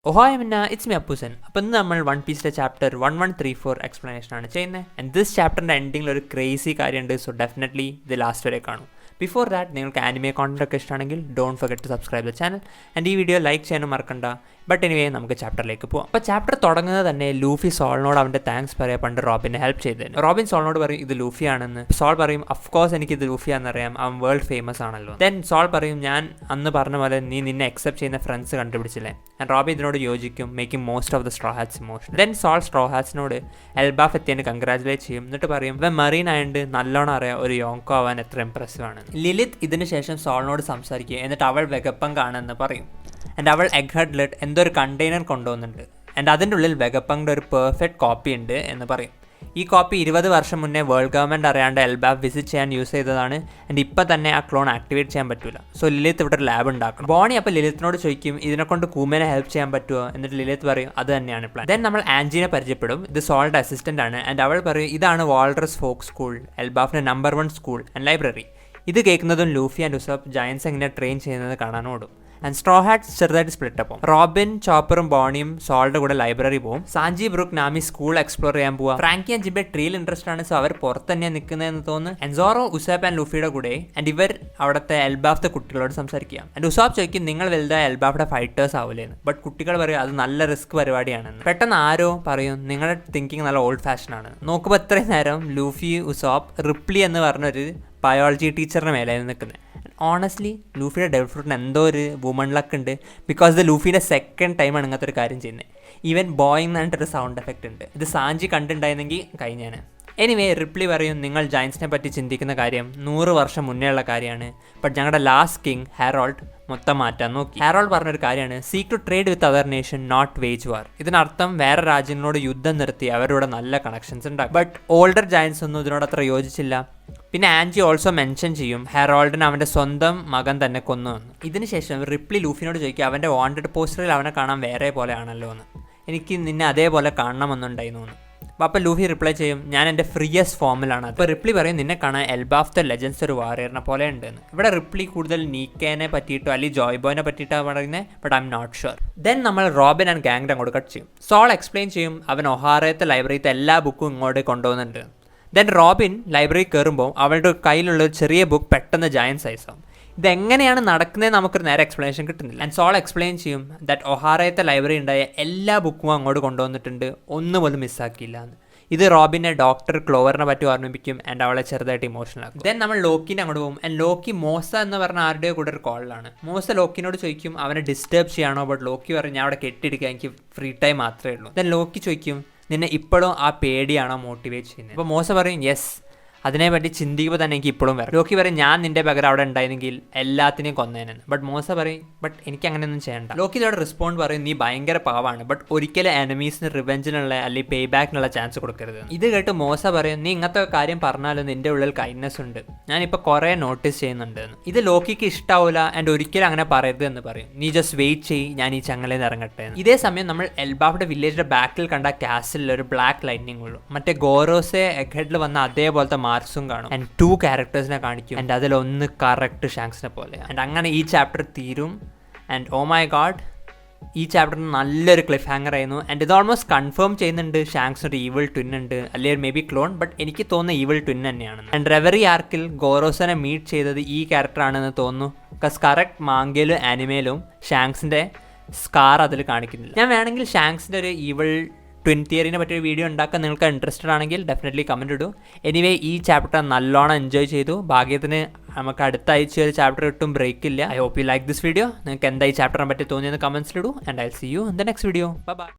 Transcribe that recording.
Ohio Minna, it's me Appusan. അപ്പോൾ ഇന്ന് നമ്മൾ വൺ പീസിലെ ചാപ്റ്റർ 1134 എക്സ്പ്ലനേഷൻ ആണ് ചെയ്യുന്നത്. ആൻഡ് ദിസ് ചാപ്റ്ററിൻ്റെ എൻഡിങ്ങിൽ ഒരു ക്രേസി കാര്യമുണ്ട്. സോ ഡെഫിനറ്റ്ലി ഇത് ലാസ്റ്റ് വരെ കാണും. ബിഫോർ ദാറ്റ് നിങ്ങൾക്ക് ആനിമേ കോണ്ടന്റ് ഒക്കെ ഇഷ്ടമാണെങ്കിൽ don't forget to subscribe the channel and ഈ വീഡിയോ ലൈക്ക് ചെയ്യാനും മറക്കണ്ട. ബട്ട് എനിവേ നമുക്ക് ചാപ്റ്ററിലേക്ക് പോകാം. അപ്പോൾ ചാപ്റ്റർ തുടങ്ങുന്നത് തന്നെ ലൂഫി സോളിനോട് അവൻ്റെ താങ്ക്സ് പറയാം പണ്ട് റോബിനെ ഹെൽപ്പ് ചെയ്തതിന്. റോബിൻ സോളിനോട് പറയും ഇത് ലൂഫി ആണെന്ന്. സോൾ പറയും അഫ്കോഴ്സ് എനിക്ക് ഇത് ലൂഫിയാണെന്നറിയാം, അവൻ വേൾഡ് ഫേമസ് ആണല്ലോ. ദെൻ സോൾ പറയും ഞാൻ അന്ന് പറഞ്ഞ പോലെ നീ നിന്നെ അക്സെപ്റ്റ് ചെയ്യുന്ന ഫ്രണ്ട്സ് കണ്ടുപിടിച്ചില്ലേ. ആൻഡ് റോബിൻ ഇതിനോട് യോജിക്കും, making most of the straw hats emotion. Then Saul straw ഹാറ്റ്സിനോട് എൽബാഫ് എത്തിയതിന് കൺഗ്രാജുലേറ്റ് ചെയ്യും. എന്നിട്ട് പറയും ഇവൻ മറീൻ ആയതുകൊണ്ട് നല്ലോണം അറിയാം ഒരു യോങ്കോ ആവാൻ എത്ര ഇംപ്രസീവ് ആണ്. ലിലിത്ത് ഇതിന് ശേഷം സോളിനോട് സംസാരിക്കുക, എന്നിട്ട് അവൾ വെഗപ്പം കാണുമെന്ന് പറയും. ആൻഡ് അവൾ എഗ് ഹഡ്ലെറ്റ് എന്തോ ഒരു കണ്ടെയ്നർ കൊണ്ടുപോകുന്നുണ്ട്. ആൻഡ് അതിൻ്റെ ഉള്ളിൽ വെഗപ്പങ്ങിൻ്റെ ഒരു പെർഫെക്റ്റ് കോപ്പി ഉണ്ട് എന്ന് പറയും. ഈ കോപ്പി 20 വർഷം മുന്നേ വേൾഡ് ഗവൺമെൻറ് അറിയാണ്ട് എൽബാഫ് വിസിറ്റ് ചെയ്യാൻ യൂസ് ചെയ്തതാണ്. ആൻഡ് ഇപ്പം തന്നെ ആ ക്ലോൺ ആക്ടിവേറ്റ് ചെയ്യാൻ പറ്റില്ല. സോ ലിലിത്ത് ഇവിടെ ഒരു ലാബ് ഉണ്ടാക്കണം. ബോണി അപ്പോൾ ലിലിത്തിനോട് ചോദിക്കും ഇതിനെക്കൊണ്ട് കൂമേനെ ഹെൽപ്പ് ചെയ്യാൻ പറ്റുമോ, എന്നിട്ട് ലിലിത്ത് പറയും അത് തന്നെയാണ് പ്ലാൻ. ദെൻ നമ്മൾ ആൻജീനെ പരിചയപ്പെടും. ഇത് സോൾഡ് അസിസ്റ്റൻ്റ് ആണ്. ആൻഡ് അവൾ പറയും ഇതാണ് വാൾഡർസ് ഫോക്ക് സ്കൂൾ, എൽബാഫിൻ്റെ നമ്പർ 1 സ്കൂൾ ആൻഡ് ലൈബ്രറി. ഇത് കേൾക്കുന്നതും ലൂഫി ആൻഡ് ഉസോപ്പ് ജയൻസ് എങ്ങനെ ട്രെയിൻ ചെയ്യുന്നത് കാണാനോടും. ആൻഡ് സ്ട്രോ ഹാറ്റ്സ് ചെറുതായിട്ട് സ്പ്ലിറ്റ് അപ്പം റോബിൻ ചോപ്പറും ബോണിയും സോൾഡ് കൂടെ ലൈബ്രറി പോകും. Sanji Brook Nami school explore ചെയ്യാൻ പോവാം. ഫ്രാങ്കി ആൻഡ് ജിബെ ട്രീൽ ഇൻട്രസ്റ്റ് ആണ്. സോ അവർ പുറത്ത് തന്നെയാണ് നിൽക്കുന്നതെന്ന് തോന്നുന്നു. എൻസോറോ ഉസാപ്പ് ആൻഡ് ലൂഫിയുടെ കൂടെ. ആൻഡ് ഇവർ അവിടുത്തെ എൽബാഫത്തെ കുട്ടികളോട് സംസാരിക്കുക. ആൻഡ് ഉസാപ്പ് ചോദിക്കും നിങ്ങൾ വലുതായ എൽബാഫയുടെ ഫൈറ്റേഴ്സ് ആവില്ലേന്ന്. ബട്ട് കുട്ടികൾ പറയും അത് നല്ല റിസ്ക് പരിപാടിയാണെന്ന്. പെട്ടെന്ന് ആരോ പറയും നിങ്ങളുടെ തിങ്കിങ് നല്ല ഓൾഡ് ഫാഷൻ ആണ്. നോക്കുമ്പോൾ ഇത്രയും നേരം ലൂഫി ഉസാപ്പ് റിപ്ലി എന്ന് പറഞ്ഞൊരു ബയോളജി ടീച്ചറിൻ്റെ മേലായിരുന്നു നിൽക്കുന്നത്. ഓണസ്റ്റ്ലി ലൂഫിയുടെ ഡെവൽ ഫ്രൂട്ടിന് എന്തോ ഒരു വുമൺ ലക്ക് ഉണ്ട്. ബിക്കോസ് ഇത് ലൂഫിയുടെ സെക്കൻഡ് ടൈമാണ് ഇങ്ങനത്തെ ഒരു കാര്യം ചെയ്യുന്നത്. ഈവൻ ബോയിങ് എന്ന് പറഞ്ഞിട്ടൊരു സൗണ്ട് എഫക്റ്റ് ഉണ്ട്. ഇത് സാഞ്ചി കണ്ടിട്ടുണ്ടായിരുന്നെങ്കിൽ കഴിഞ്ഞാണ്. എനിവേ റിപ്ലി പറയും നിങ്ങൾ ജയൻസിനെ പറ്റി ചിന്തിക്കുന്ന കാര്യം 100 വർഷം മുന്നേ ഉള്ള കാര്യമാണ്. ബട്ട് ഞങ്ങളുടെ ലാസ്റ്റ് കിങ് ഹാരോൾഡ് മൊത്തം മാറ്റാൻ നോക്കി. ഹാരോൾഡ് പറഞ്ഞൊരു കാര്യമാണ് seek to trade with other nation not wage war. ഇതിനർത്ഥം വേറെ രാജ്യങ്ങളോട് യുദ്ധം നിർത്തി അവരോട് നല്ല കണക്ഷൻസ് ഉണ്ടാകും. ബട്ട് ഓൾഡർ ജയൻസ് ഒന്നും ഇതിനോട് അത്ര യോജിച്ചില്ല. പിന്നെ ആൻജി ഓൾസോ മെൻഷൻ ചെയ്യും ഹാരോൾഡിന് അവൻ്റെ സ്വന്തം മകൻ തന്നെ കൊന്നു വന്നു. ഇതിനുശേഷം റിപ്ലി ലൂഫിനോട് ചോദിക്കും അവൻ്റെ വാണ്ടഡ് പോസ്റ്ററിൽ അവനെ കാണാൻ വേറെ പോലെ ആണല്ലോ എന്ന്. എനിക്ക് നിന്നെ അതേപോലെ കാണണമെന്നുണ്ടായിരുന്നു എന്ന്. അപ്പോൾ ലൂഫി റിപ്ലൈ ചെയ്യും ഞാൻ എൻ്റെ ഫ്രീയസ്റ്റ് ഫോമിലാണ്. അപ്പോൾ റിപ്ലി പറയും നിന്നെ കാണാൻ എൽബാഫ് ദ ലെജൻസ് ഒരു വാറിയറിനെ പോലെ ഉണ്ടെന്ന്. ഇവിടെ റിപ്ലി കൂടുതൽ നീക്കേനെ പറ്റിയിട്ടോ അല്ലെങ്കിൽ ജോയ് ബോയിനെ പറ്റിയിട്ടാണ് പറയുന്നത്. But I am not sure. Then നമ്മൾ റോബിൻ ആൻഡ് ഗാങ്ങിൻ്റെ അങ്ങോട്ട് കട്ട് ചെയ്യും. സോൾ എക്സ്പ്ലെയിൻ ചെയ്യും അവൻ ഒഹാറയത്തെ ലൈബ്രറിയിലത്തെ എല്ലാ ബുക്കും ഇങ്ങോട്ട് കൊണ്ടുപോകുന്നുണ്ട്. ദെൻ റോബിൻ ലൈബ്രറി കയറുമ്പോൾ അവളുടെ കയ്യിലുള്ള ഒരു ചെറിയ ബുക്ക് പെട്ടെന്ന് ജയൻറ്റ് സൈസാവും. ഇതെങ്ങനെയാണ് നടക്കുന്നത് നമുക്കൊരു നേരെ എക്സ്പ്ലനേഷൻ കിട്ടുന്നില്ല. ആൻഡ് സോൾ എക്സ്പ്ലെയിൻ ചെയ്യും ദാറ്റ് ഒഹാറയത്തെ ലൈബ്രറി ഉണ്ടായ എല്ലാ ബുക്കും അങ്ങോട്ട് കൊണ്ടുവന്നിട്ടുണ്ട്, ഒന്നുപോലും മിസ്സാക്കിയില്ല എന്ന്. ഇത് റോബിനെ ഡോക്ടർ ക്ലോവറിനെ പറ്റി ഓർമ്മിപ്പിക്കും. ആൻഡ് അവളെ ചെറുതായിട്ട് ഇമോഷണൽ ആക്കും. ദെൻ നമ്മൾ ലോക്കിനെ അങ്ങോട്ട് പോകും. ആൻഡ് ലോക്കി മോസ എന്ന് പറഞ്ഞ ആരുടെയോ കൂടെ ഒരു കോളിലാണ്. മോസ ലോക്കിനോട് ചോദിക്കും അവനെ ഡിസ്റ്റർബ് ചെയ്യാണോ. ബട്ട് ലോക്കി പറയും ഞാൻ അവിടെ കെട്ടിയെടുക്കുക, എനിക്ക് ഫ്രീ ടൈം മാത്രമേ ഉള്ളൂ. ദെൻ ലോക്കി ചോദിക്കും നിന്നെ ഇപ്പോഴും ആ പേടിയാണോ മോട്ടിവേറ്റ് ചെയ്യുന്നത്. അപ്പോൾ മോസ പറയും യെസ്, അതിനെപ്പറ്റി ചിന്തിക്കുമ്പോൾ തന്നെ എനിക്ക് ഇപ്പോഴും വരാം. ലോക്കി പറയും ഞാൻ നിൻ്റെ പകരം അവിടെ ഉണ്ടായിരുന്നെങ്കിൽ എല്ലാത്തിനെയും കൊന്നേനെന്ന്. ബട്ട് മോസ പറയും ബട്ട് എനിക്ക് അങ്ങനെയൊന്നും ചെയ്യണ്ട. ലോക്കി ഇതോടെ റെസ്പോണ്ട് പറയും നീ ഭയങ്കര പാവാണ്, ബട്ട് ഒരിക്കലും എനിമീസിന് റിവെഞ്ചിനുള്ള അല്ലെങ്കിൽ പേ ബാക്കിനുള്ള ചാൻസ് കൊടുക്കരുത്. ഇത് കേട്ട് മോസ പറയും നീ ഇങ്ങനത്തെ കാര്യം പറഞ്ഞാലും നിൻ്റെ ഉള്ളിൽ കൈൻഡ്നെസ് ഉണ്ട്, ഞാനിപ്പോൾ കുറേ നോട്ടീസ് ചെയ്യുന്നുണ്ട് എന്ന്. ഇത് ലോക്കിക്ക് ഇഷ്ടാവില്ല ആൻഡ് ഒരിക്കലും അങ്ങനെ പറയരുത് എന്ന് പറയും. നീ ജസ്റ്റ് വെയിറ്റ് ചെയ്യ്, ഞാൻ ഈ ചങ്ങലയിൽ നിന്ന് ഇറങ്ങട്ടെ. ഇതേ സമയം നമ്മൾ എൽബാഫിയുടെ വില്ലേജിൻ്റെ ബാക്കിൽ കണ്ട കാസിലിൽ ഒരു ബ്ലാക്ക് ലൈറ്റ്നിങ് ഉള്ളൂ. മറ്റേ ഗോറോസെ എഗ്ഹെഡിൽ വന്ന അതേപോലത്തെ മാർക്സും കാണും. ആൻഡ് 2 ക്യാരക്ടേഴ്സിനെ കാണിക്കും. ആൻഡ് അതിലൊന്ന് കറക്റ്റ് ഷാങ്സിനെ പോലെ. ആൻഡ് അങ്ങനെ ഈ ചാപ്റ്റർ തീരും. ആൻഡ് ഓ മൈ ഗാഡ് ഈ ചാപ്റ്ററിന് നല്ലൊരു ക്ലിഫ് ഹാങ്ങർ ആയിരുന്നു. ആൻഡ് ഇത് ഓൾമോസ്റ്റ് കൺഫേം ചെയ്യുന്നുണ്ട് ഷാങ്സിന് ഒരു ഈവിൾ ട്വിൻ ഉണ്ട്, അല്ലെങ്കിൽ മേ ബി ക്ലോൺ. ബട്ട് എനിക്ക് തോന്നുന്ന ഈവിൾ ട്വിൻ തന്നെയാണെന്ന്. ആൻഡ് റെവറി ആർക്കിൽ ഗോറോസിനെ മീറ്റ് ചെയ്തത് ഈ ക്യാരക്ടറാണെന്ന് തോന്നുന്നു. ബിക്കോസ് കറക്റ്റ് മാങ്കയിലും ആനിമയിലും ഷാങ്സിൻ്റെ സ്കാർ അതിൽ കാണിക്കുന്നില്ല. ഞാൻ വേണമെങ്കിൽ ഷാങ്സിൻ്റെ ഒരു ഈവിൾ ട്വിൻ തിയറിനെ പറ്റിയൊരു വീഡിയോ ഉണ്ടാക്കാൻ നിങ്ങൾക്ക് ഇൻട്രസ്റ്റഡ് ആണെങ്കിൽ ഡെഫിനറ്റ്ലി കമൻറ്റ് ഇടൂ. എനിവേ ഈ ചാപ്റ്റർ നല്ലോണം എൻജോയ് ചെയ്തു. ഭാഗ്യത്തിന് നമുക്ക് അടുത്ത ആഴ്ച ഒരു ചാപ്റ്റർ ഇട്ടും ബ്രേക്ക് ഇല്ല. I hope you like this video. നിങ്ങൾക്ക് എന്താ ഈ ചാപ്റ്ററിനെ പറ്റി തോന്നിയെന്ന് കമൻസിലിടൂ. And I will see you in the next video. Bye by.